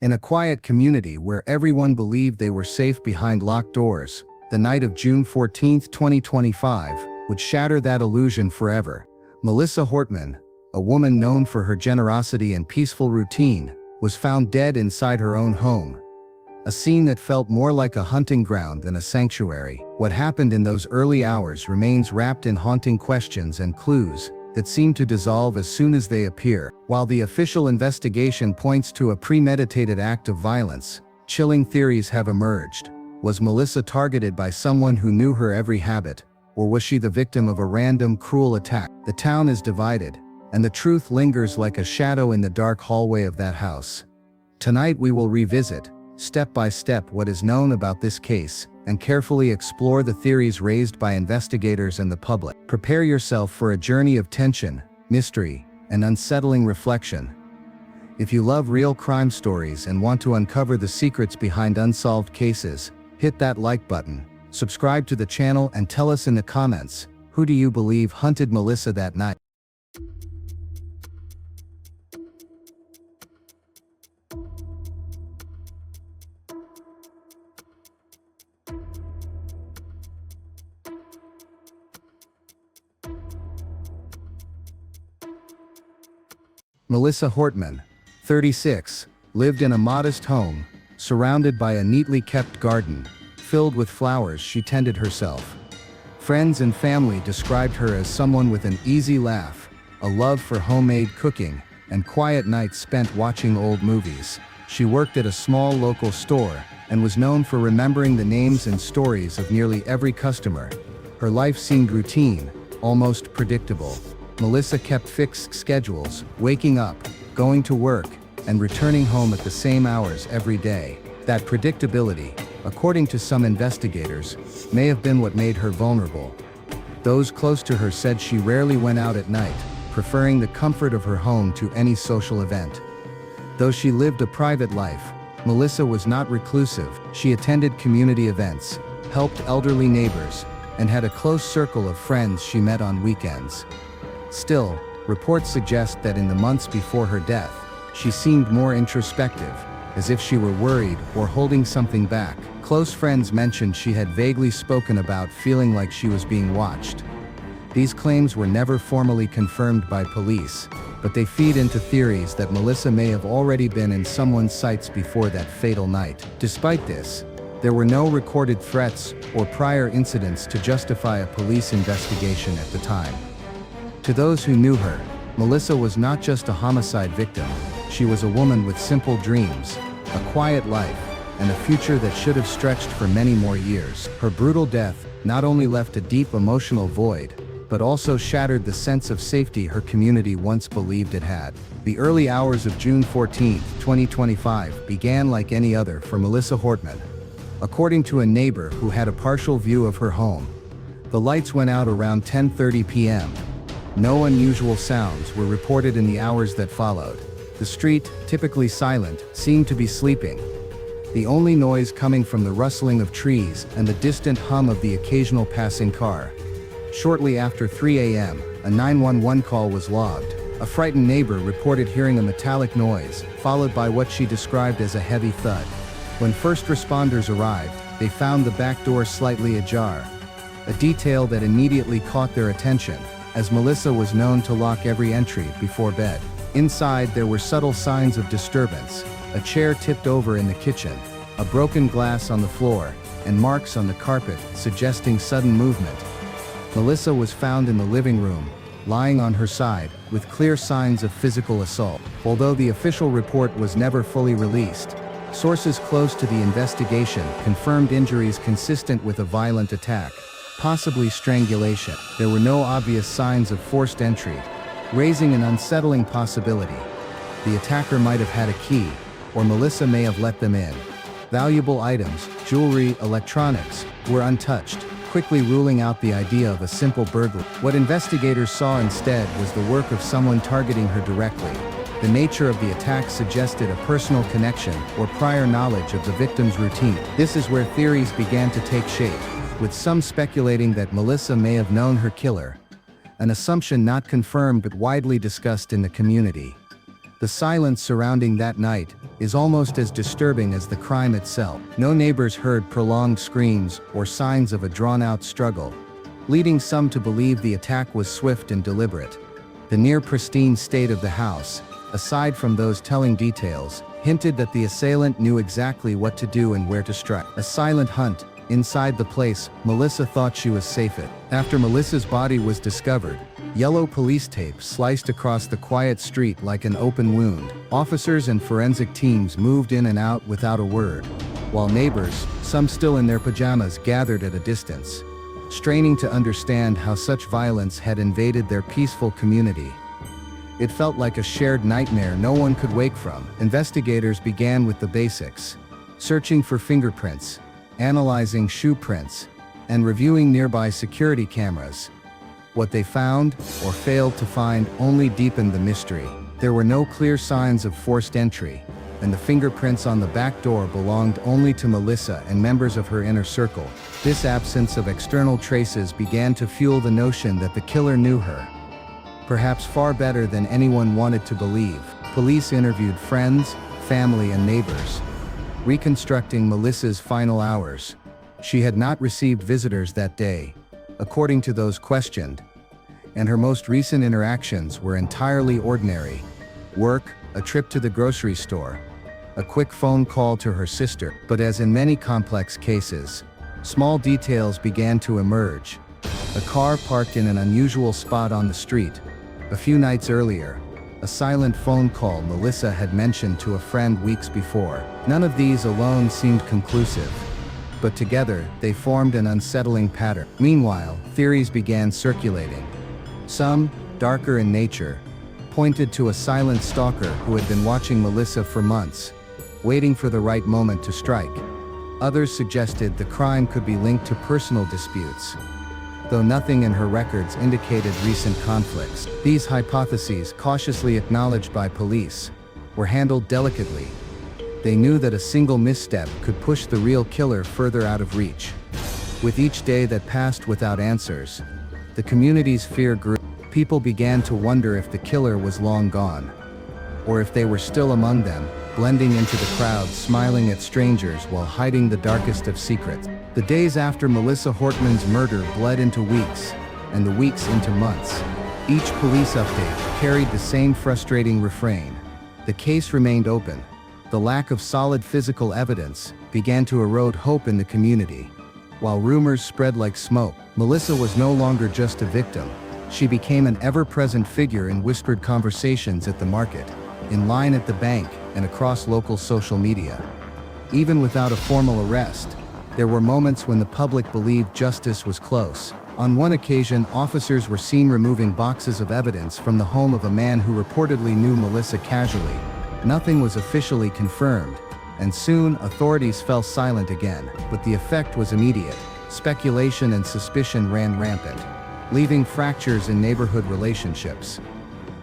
In a quiet community where everyone believed they were safe behind locked doors, the night of June 14, 2025, would shatter that illusion forever. Melissa Hortman, a woman known for her generosity and peaceful routine, was found dead inside her own home. A scene that felt more like a hunting ground than a sanctuary. What happened in those early hours remains wrapped in haunting questions and clues that seem to dissolve as soon as they appear. While the official investigation points to a premeditated act of violence, chilling theories have emerged. Was Melissa targeted by someone who knew her every habit, or was she the victim of a random, cruel attack? The town is divided, and the truth lingers like a shadow in the dark hallway of that house. Tonight we will revisit, step by step, what is known about this case, and carefully explore the theories raised by investigators and the public. Prepare yourself for a journey of tension, mystery, and unsettling reflection. If you love real crime stories and want to uncover the secrets behind unsolved cases, hit that like button, subscribe to the channel, and tell us in the comments, who do you believe hunted Melissa that night? Melissa Hortman, 36, lived in a modest home, surrounded by a neatly kept garden, filled with flowers she tended herself. Friends and family described her as someone with an easy laugh, a love for homemade cooking, and quiet nights spent watching old movies. She worked at a small local store, and was known for remembering the names and stories of nearly every customer. Her life seemed routine, almost predictable. Melissa kept fixed schedules, waking up, going to work, and returning home at the same hours every day. That predictability, according to some investigators, may have been what made her vulnerable. Those close to her said she rarely went out at night, preferring the comfort of her home to any social event. Though she lived a private life, Melissa was not reclusive. She attended community events, helped elderly neighbors, and had a close circle of friends she met on weekends. Still, reports suggest that in the months before her death, she seemed more introspective, as if she were worried or holding something back. Close friends mentioned she had vaguely spoken about feeling like she was being watched. These claims were never formally confirmed by police, but they feed into theories that Melissa may have already been in someone's sights before that fatal night. Despite this, there were no recorded threats or prior incidents to justify a police investigation at the time. To those who knew her, Melissa was not just a homicide victim. She was a woman with simple dreams, a quiet life, and a future that should have stretched for many more years. Her brutal death not only left a deep emotional void, but also shattered the sense of safety her community once believed it had. The early hours of June 14, 2025 began like any other for Melissa Hortman. According to a neighbor who had a partial view of her home, the lights went out around 10:30 p.m. No unusual sounds were reported in the hours that followed. The street, typically silent, seemed to be sleeping, the only noise coming from the rustling of trees and the distant hum of the occasional passing car. Shortly after 3 a.m., a 911 call was logged. A frightened neighbor reported hearing a metallic noise, followed by what she described as a heavy thud. When first responders arrived, they found the back door slightly ajar, a detail that immediately caught their attention, as Melissa was known to lock every entry before bed. Inside there were subtle signs of disturbance: a chair tipped over in the kitchen, a broken glass on the floor, and marks on the carpet suggesting sudden movement. Melissa was found in the living room, lying on her side, with clear signs of physical assault. Although the official report was never fully released, sources close to the investigation confirmed injuries consistent with a violent attack, possibly strangulation. There were no obvious signs of forced entry, raising an unsettling possibility. The attacker might have had a key, or Melissa may have let them in. Valuable items, jewelry, electronics, were untouched, quickly ruling out the idea of a simple burglary. What investigators saw instead was the work of someone targeting her directly. The nature of the attack suggested a personal connection or prior knowledge of the victim's routine. This is where theories began to take shape, with some speculating that Melissa may have known her killer, an assumption not confirmed but widely discussed in the community. The silence surrounding that night is almost as disturbing as the crime itself. No neighbors heard prolonged screams or signs of a drawn-out struggle, leading some to believe the attack was swift and deliberate. The near-pristine state of the house, aside from those telling details, hinted that the assailant knew exactly what to do and where to strike. A silent hunt. Inside the place, Melissa thought she was safe. After Melissa's body was discovered, yellow police tape sliced across the quiet street like an open wound. Officers and forensic teams moved in and out without a word, while neighbors, some still in their pajamas, gathered at a distance, straining to understand how such violence had invaded their peaceful community. It felt like a shared nightmare no one could wake from. Investigators began with the basics, searching for fingerprints, analyzing shoe prints, and reviewing nearby security cameras. What they found, or failed to find, only deepened the mystery. There were no clear signs of forced entry, and the fingerprints on the back door belonged only to Melissa and members of her inner circle. This absence of external traces began to fuel the notion that the killer knew her, perhaps far better than anyone wanted to believe. Police interviewed friends, family, and neighbors, reconstructing Melissa's final hours. She had not received visitors that day, according to those questioned, and her most recent interactions were entirely ordinary. Work, a trip to the grocery store, a quick phone call to her sister. But as in many complex cases, small details began to emerge. A car parked in an unusual spot on the street. A few nights earlier, a silent phone call Melissa had mentioned to a friend weeks before. None of these alone seemed conclusive, but together they formed an unsettling pattern. Meanwhile, theories began circulating. Some, darker in nature, pointed to a silent stalker who had been watching Melissa for months, waiting for the right moment to strike. Others suggested the crime could be linked to personal disputes, though nothing in her records indicated recent conflicts. These hypotheses, cautiously acknowledged by police, were handled delicately. They knew that a single misstep could push the real killer further out of reach. With each day that passed without answers, the community's fear grew. People began to wonder if the killer was long gone, or if they were still among them, blending into the crowd, smiling at strangers while hiding the darkest of secrets. The days after Melissa Hortman's murder bled into weeks, and the weeks into months. Each police update carried the same frustrating refrain. The case remained open. The lack of solid physical evidence began to erode hope in the community. While rumors spread like smoke, Melissa was no longer just a victim. She became an ever-present figure in whispered conversations at the market, in line at the bank, and across local social media. Even without a formal arrest, there were moments when the public believed justice was close. On one occasion, officers were seen removing boxes of evidence from the home of a man who reportedly knew Melissa casually. Nothing was officially confirmed, and soon authorities fell silent again, but the effect was immediate. Speculation and suspicion ran rampant, leaving fractures in neighborhood relationships.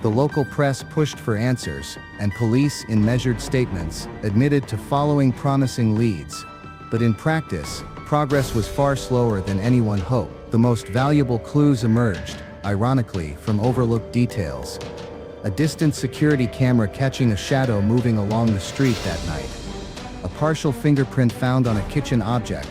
The local press pushed for answers, and police, in measured statements, admitted to following promising leads. But in practice, progress was far slower than anyone hoped. The most valuable clues emerged, ironically, from overlooked details. A distant security camera catching a shadow moving along the street that night. A partial fingerprint found on a kitchen object.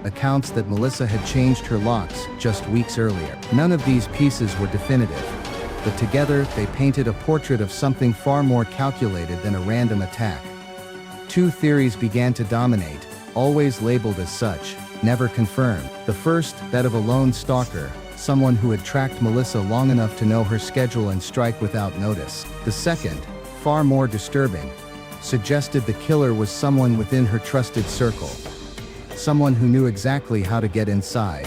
Accounts that Melissa had changed her locks just weeks earlier. None of these pieces were definitive, but together they painted a portrait of something far more calculated than a random attack. Two theories began to dominate, always labeled as such, never confirmed. The first, that of a lone stalker, someone who had tracked Melissa long enough to know her schedule and strike without notice. The second, far more disturbing, suggested the killer was someone within her trusted circle. Someone who knew exactly how to get inside,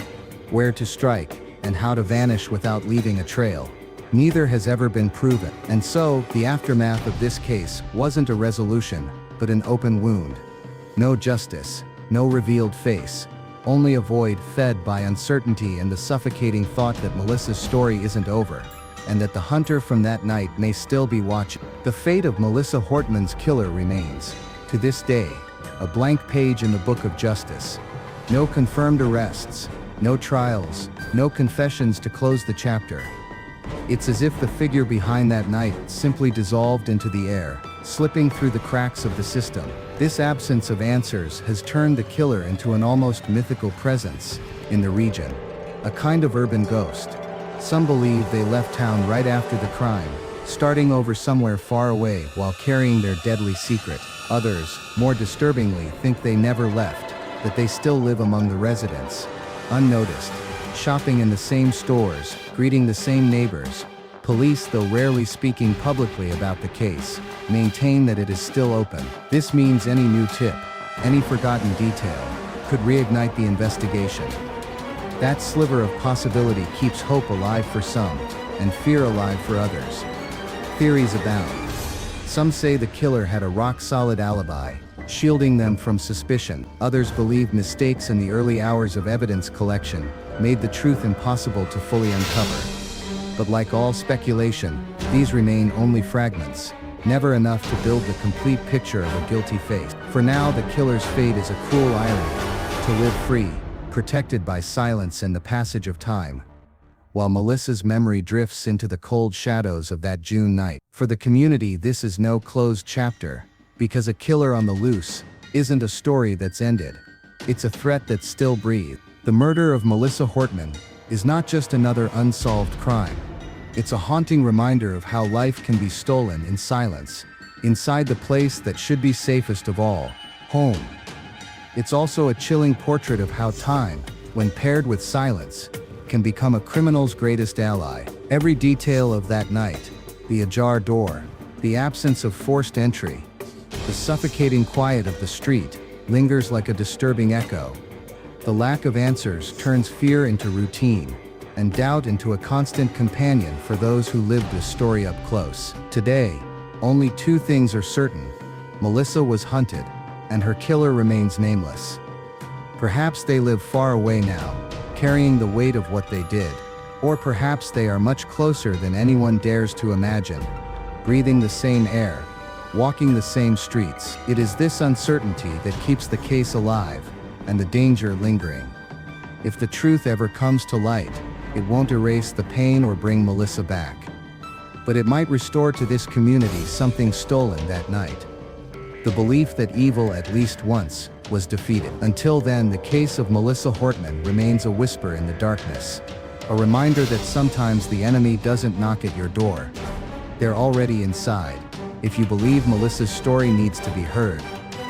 where to strike, and how to vanish without leaving a trail. Neither has ever been proven, and so, the aftermath of this case wasn't a resolution, but an open wound. No justice, no revealed face, only a void fed by uncertainty and the suffocating thought that Melissa's story isn't over, and that the hunter from that night may still be watching. The fate of Melissa Hortman's killer remains, to this day, a blank page in the book of justice. No confirmed arrests, no trials, no confessions to close the chapter. It's as if the figure behind that night simply dissolved into the air, slipping through the cracks of the system. This absence of answers has turned the killer into an almost mythical presence in the region, a kind of urban ghost. Some believe they left town right after the crime, starting over somewhere far away while carrying their deadly secret. Others, more disturbingly, think they never left, that they still live among the residents, unnoticed, shopping in the same stores, greeting the same neighbors. Police, though rarely speaking publicly about the case, maintain that it is still open. This means any new tip, any forgotten detail, could reignite the investigation. That sliver of possibility keeps hope alive for some, and fear alive for others. Theories abound. Some say the killer had a rock-solid alibi, shielding them from suspicion. Others believe mistakes in the early hours of evidence collection made the truth impossible to fully uncover. But like all speculation, these remain only fragments, never enough to build the complete picture of a guilty face. For now, the killer's fate is a cruel irony, to live free, protected by silence and the passage of time, while Melissa's memory drifts into the cold shadows of that June night. For the community, this is no closed chapter, because a killer on the loose isn't a story that's ended. It's a threat that still breathes. The murder of Melissa Hortman is not just another unsolved crime. It's a haunting reminder of how life can be stolen in silence, inside the place that should be safest of all, home. It's also a chilling portrait of how time, when paired with silence, can become a criminal's greatest ally. Every detail of that night, the ajar door, the absence of forced entry, the suffocating quiet of the street, lingers like a disturbing echo. The lack of answers turns fear into routine, and doubt into a constant companion for those who live this story up close. Today, only two things are certain. Melissa was hunted, and her killer remains nameless. Perhaps they live far away now, carrying the weight of what they did. Or perhaps they are much closer than anyone dares to imagine, breathing the same air, walking the same streets. It is this uncertainty that keeps the case alive, and the danger lingering. If the truth ever comes to light, it won't erase the pain or bring Melissa back. But it might restore to this community something stolen that night. The belief that evil, at least once, was defeated. Until then, the case of Melissa Hortman remains a whisper in the darkness. A reminder that sometimes the enemy doesn't knock at your door. They're already inside. If you believe Melissa's story needs to be heard,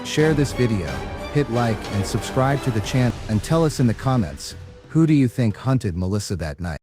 share this video, hit like and subscribe to the channel, and tell us in the comments, who do you think hunted Melissa that night?